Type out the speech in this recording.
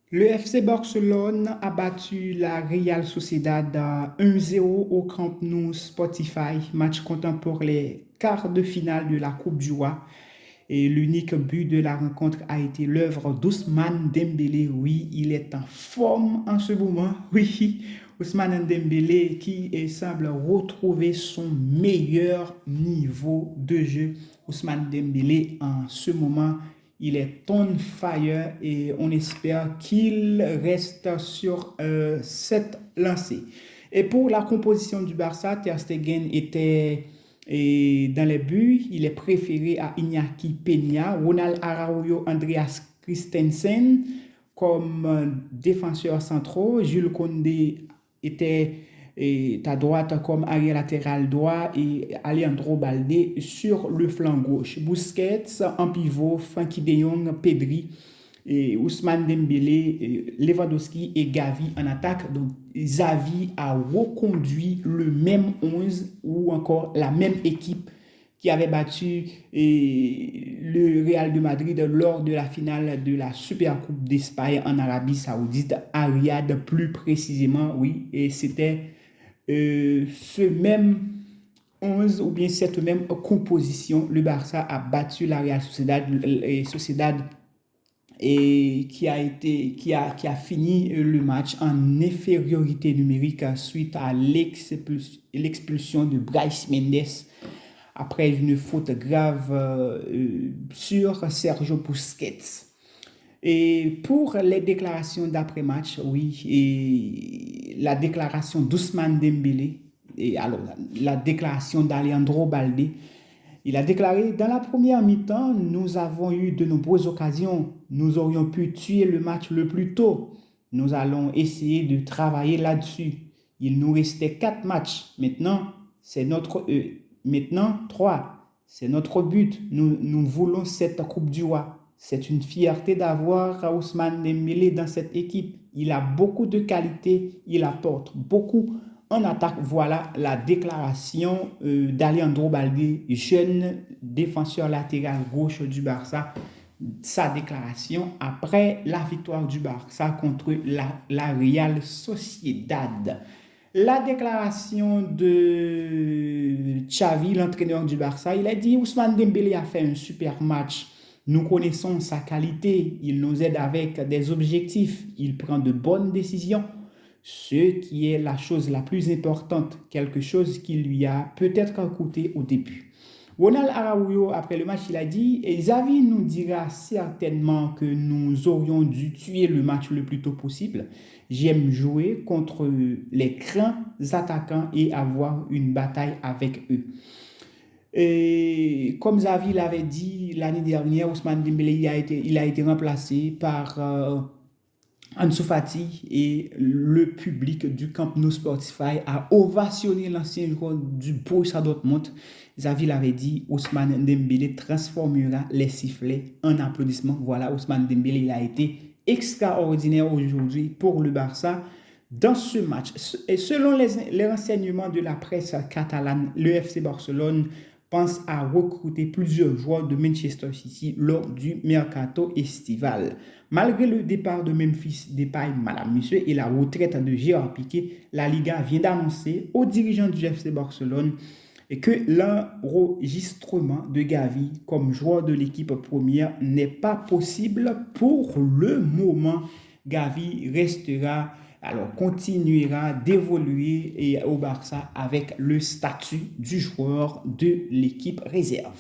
Le FC Barcelone a battu la Real Sociedad 1-0 au Camp Nou Spotify, match comptant pour les quarts de finale de la Coupe du Roi. Et l'unique but de la rencontre a été l'œuvre d'Ousmane Dembélé. Oui, il est en forme en ce moment. Oui, Ousmane Dembélé qui semble retrouver son meilleur niveau de jeu. Ousmane Dembélé en ce moment, il est on fire et on espère qu'il reste sur cette lancée. Et pour la composition du Barça, Ter Stegen était dans les buts, il est préféré à Iñaki Peña, Ronald Araujo, Andreas Christensen comme défenseurs centraux. Jules Koundé était à droite comme arrière latéral droit et Alejandro Balde sur le flanc gauche. Busquets en pivot, Frenkie de Jong, Pedri, et Ousmane Dembélé, Lewandowski et Gavi en attaque. Donc, Xavi a reconduit le même 11 ou encore la même équipe qui avait battu le Real de Madrid lors de la finale de la Super Coupe d'Espagne en Arabie Saoudite, à Riyad plus précisément, oui. Et c'était ce même 11 ou bien cette même composition. Le Barça a battu la Real Sociedad et qui a fini le match en infériorité numérique suite à l'expulsion de Bryce Mendes après une faute grave sur Sergio Busquets. Et pour les déclarations d'après-match, oui, et la déclaration d'Ousmane Dembélé, et alors la déclaration d'Alejandro Balde, il a déclaré, dans la première mi-temps, nous avons eu de nombreuses occasions. Nous aurions pu tuer le match le plus tôt. Nous allons essayer de travailler là-dessus. Il nous restait 4 matchs. Maintenant 3. C'est notre but. Nous voulons cette Coupe du Roi. C'est une fierté d'avoir Ousmane Dembélé dans cette équipe. Il a beaucoup de qualités. Il apporte beaucoup en attaque. Voilà la déclaration d'Alejandro Balde, jeune défenseur latéral gauche du Barça. Sa déclaration après la victoire du Barça contre la Real Sociedad. La déclaration de Xavi, l'entraîneur du Barça, il a dit Ousmane Dembélé a fait un super match. Nous connaissons sa qualité, il nous aide avec des objectifs, il prend de bonnes décisions, ce qui est la chose la plus importante, quelque chose qui lui a peut-être coûté au début. Ronald Araujo, après le match, il a dit Xavi nous dira certainement que nous aurions dû tuer le match le plus tôt possible. J'aime jouer contre les grands attaquants et avoir une bataille avec eux. Et comme Xavi l'avait dit l'année dernière, Ousmane Dembélé il a été remplacé par Ansu Fati et le public du Camp Nou Spotify a ovationné l'ancien joueur du Borussia Dortmund. Xavi l'avait dit, Ousmane Dembélé transformera les sifflets en applaudissements. Voilà, Ousmane Dembélé il a été extraordinaire aujourd'hui pour le Barça dans ce match. Et selon les renseignements de la presse catalane, le FC Barcelone pense à recruter plusieurs joueurs de Manchester City lors du mercato estival. Malgré le départ de Memphis Depay, madame, monsieur, et la retraite de Gérard Piqué, la Liga vient d'annoncer aux dirigeants du FC Barcelone que l'enregistrement de Gavi comme joueur de l'équipe première n'est pas possible pour le moment. Gavi continuera d'évoluer au Barça avec le statut du joueur de l'équipe réserve.